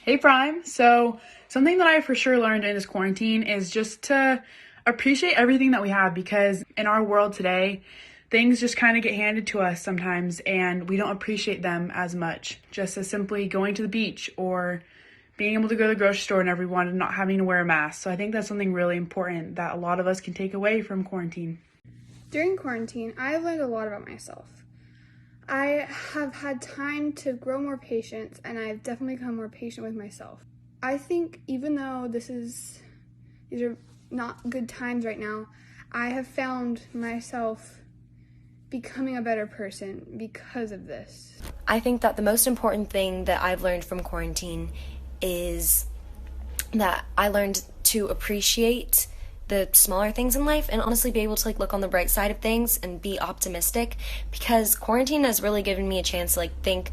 Hey Prime. So, something that I for sure learned in this quarantine is just to appreciate everything that we have because in our world today, things just kind of get handed to us sometimes and we don't appreciate them as much. Just as simply going to the beach or being able to go to the grocery store and everyone and not having to wear a mask. So, I think that's something really important that a lot of us can take away from quarantine. During quarantine, I've learned a lot about myself. I have had time to grow more patience, and I've definitely become more patient with myself. I think even though these are not good times right now, I have found myself becoming a better person because of this. I think that the most important thing that I've learned from quarantine is that I learned to appreciate the smaller things in life and honestly be able to look on the bright side of things and be optimistic, because quarantine has really given me a chance to think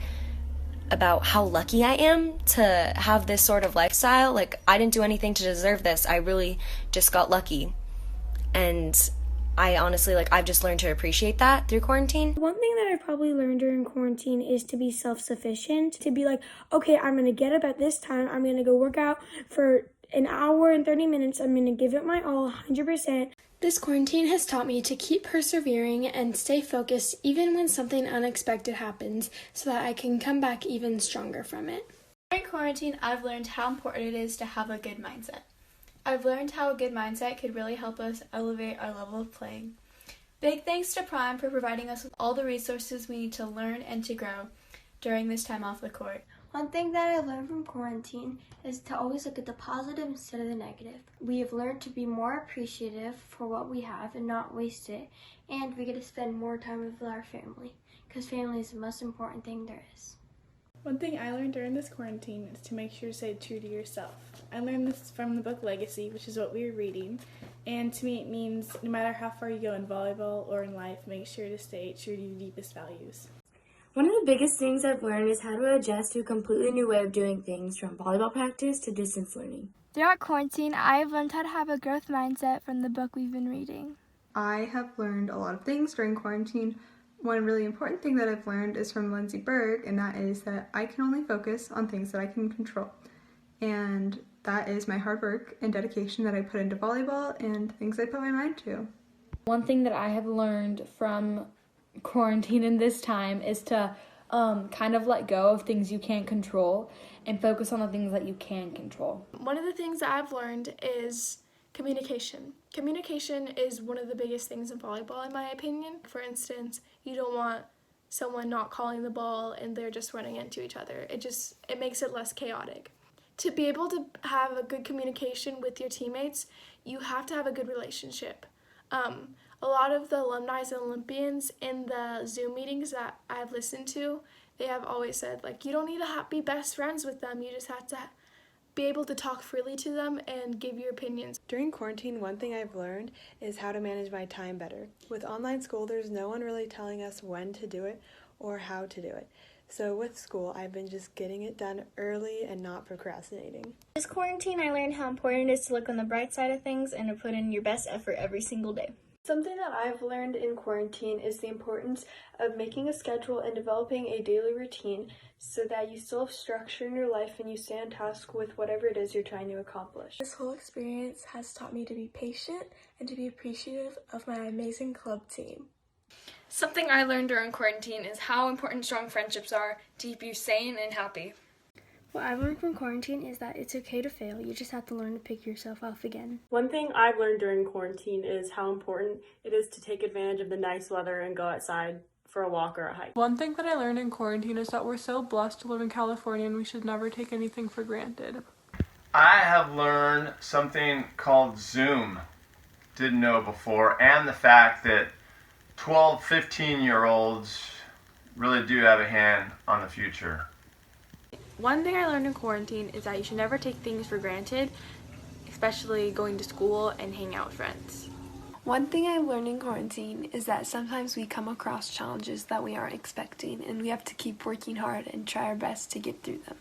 about how lucky I am to have this sort of lifestyle. I didn't do anything to deserve this. I really just got lucky. And I honestly, I've just learned to appreciate that through quarantine. One thing that I probably learned during quarantine is to be self-sufficient, to be okay, I'm going to get up at this time, I'm going to go work out for an hour and 30 minutes, I'm going to give it my all, 100%. This quarantine has taught me to keep persevering and stay focused even when something unexpected happens, so that I can come back even stronger from it. During quarantine, I've learned how important it is to have a good mindset. I've learned how a good mindset could really help us elevate our level of playing. Big thanks to Prime for providing us with all the resources we need to learn and to grow during this time off the court. One thing that I learned from quarantine is to always look at the positive instead of the negative. We have learned to be more appreciative for what we have and not waste it, and we get to spend more time with our family, because family is the most important thing there is. One thing I learned during this quarantine is to make sure to stay true to yourself. I learned this from the book Legacy, which is what we were reading, and to me it means no matter how far you go in volleyball or in life, make sure to stay true to your deepest values. One of the biggest things I've learned is how to adjust to a completely new way of doing things, from volleyball practice to distance learning. Throughout quarantine, I have learned how to have a growth mindset from the book we've been reading. I have learned a lot of things during quarantine. One really important thing that I've learned is from Lindsay Berg, and that is that I can only focus on things that I can control. And that is my hard work and dedication that I put into volleyball and things I put my mind to. One thing that I have learned from quarantine in this time is to kind of let go of things you can't control and focus on the things that you can control. One of the things that I've learned is communication. Communication is one of the biggest things in volleyball, in my opinion. For instance, you don't want someone not calling the ball and they're just running into each other. It makes it less chaotic. To be able to have a good communication with your teammates, you have to have a good relationship. A lot of the alumni and Olympians in the Zoom meetings that I've listened to, they have always said, you don't need to be best friends with them. You just have to be able to talk freely to them and give your opinions. During quarantine, one thing I've learned is how to manage my time better. With online school, there's no one really telling us when to do it or how to do it. So with school, I've been just getting it done early and not procrastinating. This quarantine, I learned how important it is to look on the bright side of things and to put in your best effort every single day. Something that I've learned in quarantine is the importance of making a schedule and developing a daily routine so that you still have structure in your life and you stay on task with whatever it is you're trying to accomplish. This whole experience has taught me to be patient and to be appreciative of my amazing club team. Something I learned during quarantine is how important strong friendships are to keep you sane and happy. What I've learned from quarantine is that it's okay to fail. You just have to learn to pick yourself up again. One thing I've learned during quarantine is how important it is to take advantage of the nice weather and go outside for a walk or a hike. One thing that I learned in quarantine is that we're so blessed to live in California and we should never take anything for granted. I have learned something called Zoom. Didn't know before, and the fact that 12, 15-year-olds really do have a hand on the future. One thing I learned in quarantine is that you should never take things for granted, especially going to school and hanging out with friends. One thing I learned in quarantine is that sometimes we come across challenges that we aren't expecting, and we have to keep working hard and try our best to get through them.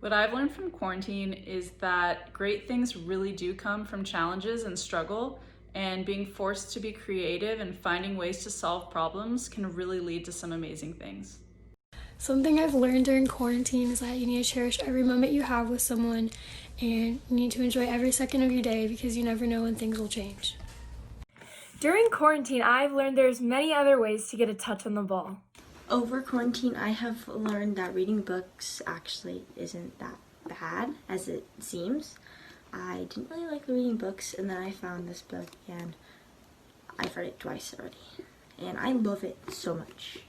What I've learned from quarantine is that great things really do come from challenges and struggle, and being forced to be creative and finding ways to solve problems can really lead to some amazing things. Something I've learned during quarantine is that you need to cherish every moment you have with someone, and you need to enjoy every second of your day because you never know when things will change. During quarantine, I've learned there's many other ways to get a touch on the ball. Over quarantine, I have learned that reading books actually isn't that bad as it seems. I didn't really like reading books, and then I found this book, and I've read it twice already, and I love it so much.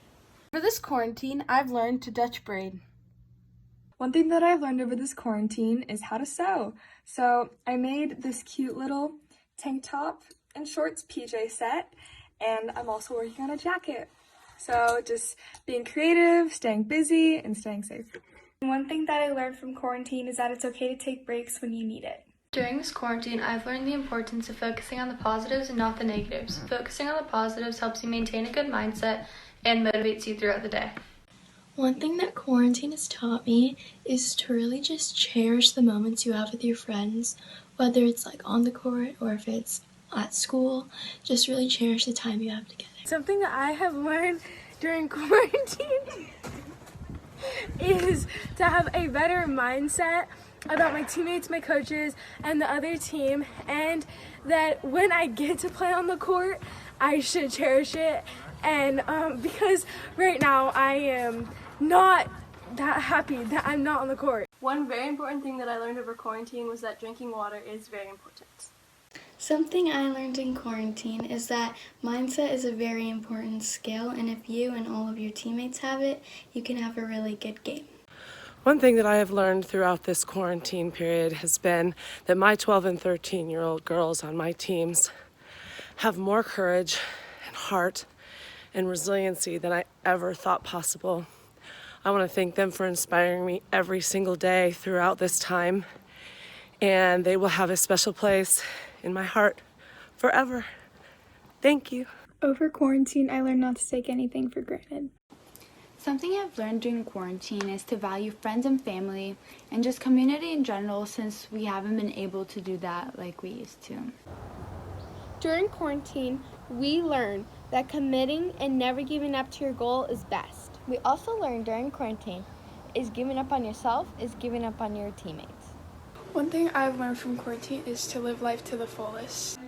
For this quarantine, I've learned to Dutch braid. One thing that I've learned over this quarantine is how to sew. So I made this cute little tank top and shorts PJ set, and I'm also working on a jacket. So just being creative, staying busy, and staying safe. One thing that I learned from quarantine is that it's okay to take breaks when you need it. During this quarantine, I've learned the importance of focusing on the positives and not the negatives. Focusing on the positives helps you maintain a good mindset and motivates you throughout the day. One thing that quarantine has taught me is to really just cherish the moments you have with your friends, whether it's like on the court or if it's at school. Just really cherish the time you have together. Something that I have learned during quarantine is to have a better mindset about my teammates, my coaches, and the other team, and that when I get to play on the court, I should cherish it. And because right now I am not that happy that I'm not on the court. One very important thing that I learned over quarantine was that drinking water is very important. Something I learned in quarantine is that mindset is a very important skill, and if you and all of your teammates have it, you can have a really good game. One thing that I have learned throughout this quarantine period has been that my 12 and 13-year-old girls on my teams have more courage and heart and resiliency than I ever thought possible. I want to thank them for inspiring me every single day throughout this time, and they will have a special place in my heart forever. Thank you. Over quarantine, I learned not to take anything for granted. Something I've learned during quarantine is to value friends and family and just community in general, since we haven't been able to do that like we used to. During quarantine, we learned that committing and never giving up to your goal is best. We also learned during quarantine is giving up on yourself is giving up on your teammates. One thing I've learned from quarantine is to live life to the fullest.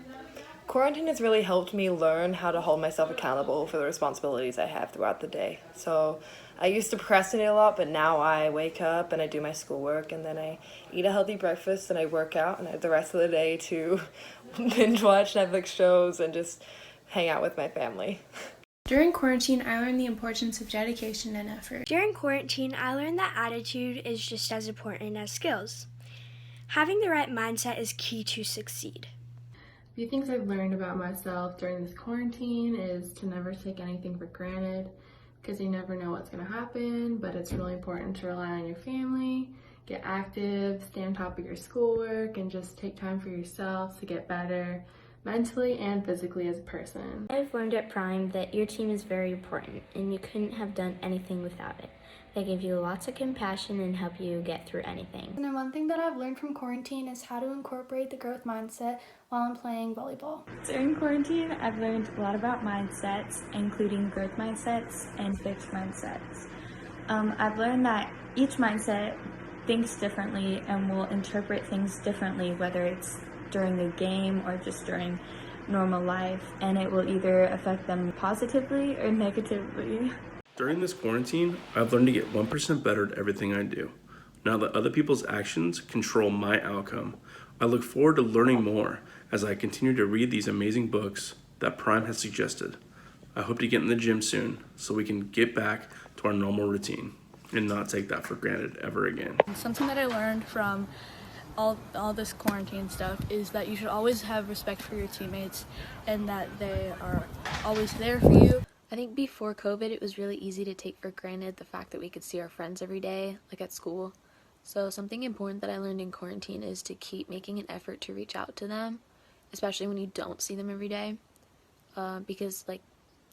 Quarantine has really helped me learn how to hold myself accountable for the responsibilities I have throughout the day. So I used to procrastinate a lot, but now I wake up and I do my schoolwork, and then I eat a healthy breakfast and I work out, and I have the rest of the day to binge watch Netflix shows and just hang out with my family. During quarantine, I learned the importance of dedication and effort. During quarantine, I learned that attitude is just as important as skills. Having the right mindset is key to succeed. A few things I've learned about myself during this quarantine is to never take anything for granted, because you never know what's going to happen, but it's really important to rely on your family, get active, stay on top of your schoolwork, and just take time for yourself to get better mentally and physically as a person. I've learned at Prime that your team is very important, and you couldn't have done anything without it. They give you lots of compassion and help you get through anything. And then one thing that I've learned from quarantine is how to incorporate the growth mindset while I'm playing volleyball. During quarantine, I've learned a lot about mindsets, including growth mindsets and fixed mindsets. I've learned that each mindset thinks differently and will interpret things differently, whether it's during a game or just during normal life, and it will either affect them positively or negatively. During this quarantine, I've learned to get 1% better at everything I do. Now that other people's actions control my outcome, I look forward to learning more as I continue to read these amazing books that Prime has suggested. I hope to get in the gym soon so we can get back to our normal routine and not take that for granted ever again. Something that I learned from all this quarantine stuff is that you should always have respect for your teammates and that they are always there for you. I think before COVID, it was really easy to take for granted the fact that we could see our friends every day, like at school. So something important that I learned in quarantine is to keep making an effort to reach out to them, especially when you don't see them every day, because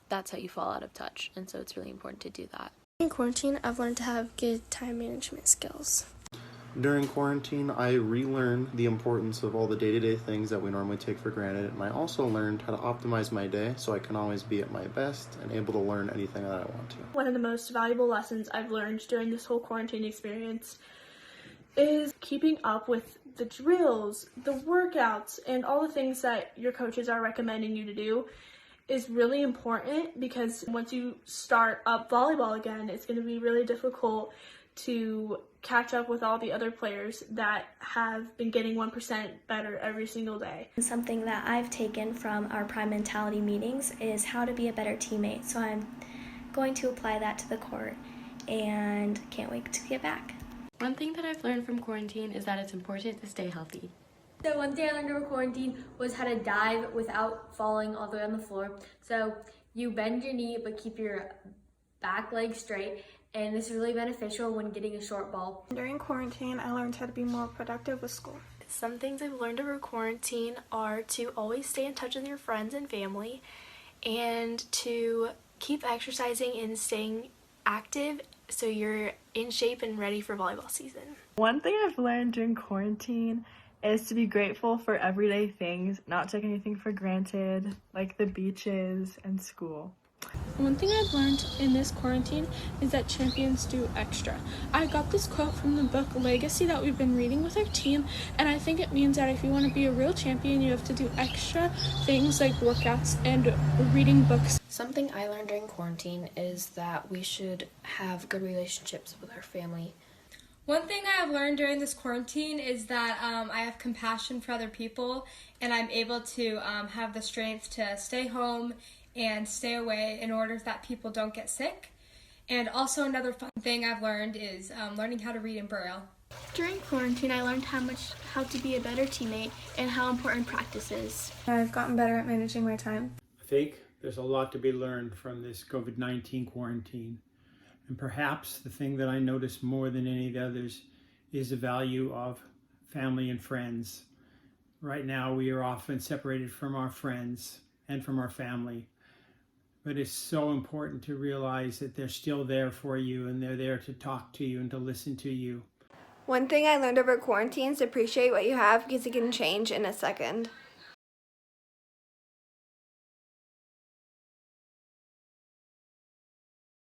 that's how you fall out of touch, and so it's really important to do that. In quarantine, I've learned to have good time management skills. During quarantine, I relearned the importance of all the day-to-day things that we normally take for granted, and I also learned how to optimize my day so I can always be at my best and able to learn anything that I want to. One of the most valuable lessons I've learned during this whole quarantine experience is keeping up with the drills, the workouts, and all the things that your coaches are recommending you to do is really important, because once you start up volleyball again, it's going to be really difficult to catch up with all the other players that have been getting 1% better every single day. Something that I've taken from our Prime Mentality meetings is how to be a better teammate. So I'm going to apply that to the court and can't wait to get back. One thing that I've learned from quarantine is that it's important to stay healthy. So one thing I learned over quarantine was how to dive without falling all the way on the floor. So you bend your knee but keep your back leg straight, and this is really beneficial when getting a short ball. During quarantine, I learned how to be more productive with school. Some things I've learned over quarantine are to always stay in touch with your friends and family, and to keep exercising and staying active so you're in shape and ready for volleyball season. One thing I've learned during quarantine is to be grateful for everyday things, not take anything for granted, like the beaches and school. One thing I've learned in this quarantine is that champions do extra. I got this quote from the book Legacy that we've been reading with our team, and I think it means that if you want to be a real champion, you have to do extra things like workouts and reading books. Something I learned during quarantine is that we should have good relationships with our family. One thing I have learned during this quarantine is that I have compassion for other people, and I'm able to have the strength to stay home and stay away in order that people don't get sick. And also another fun thing I've learned is learning how to read in Braille. During quarantine, I learned how to be a better teammate and how important practice is. I've gotten better at managing my time. I think there's a lot to be learned from this COVID-19 quarantine. And perhaps the thing that I noticed more than any of the others is the value of family and friends. Right now, we are often separated from our friends and from our family. But it's so important to realize that they're still there for you, and they're there to talk to you and to listen to you. One thing I learned over quarantine is to appreciate what you have, because it can change in a second.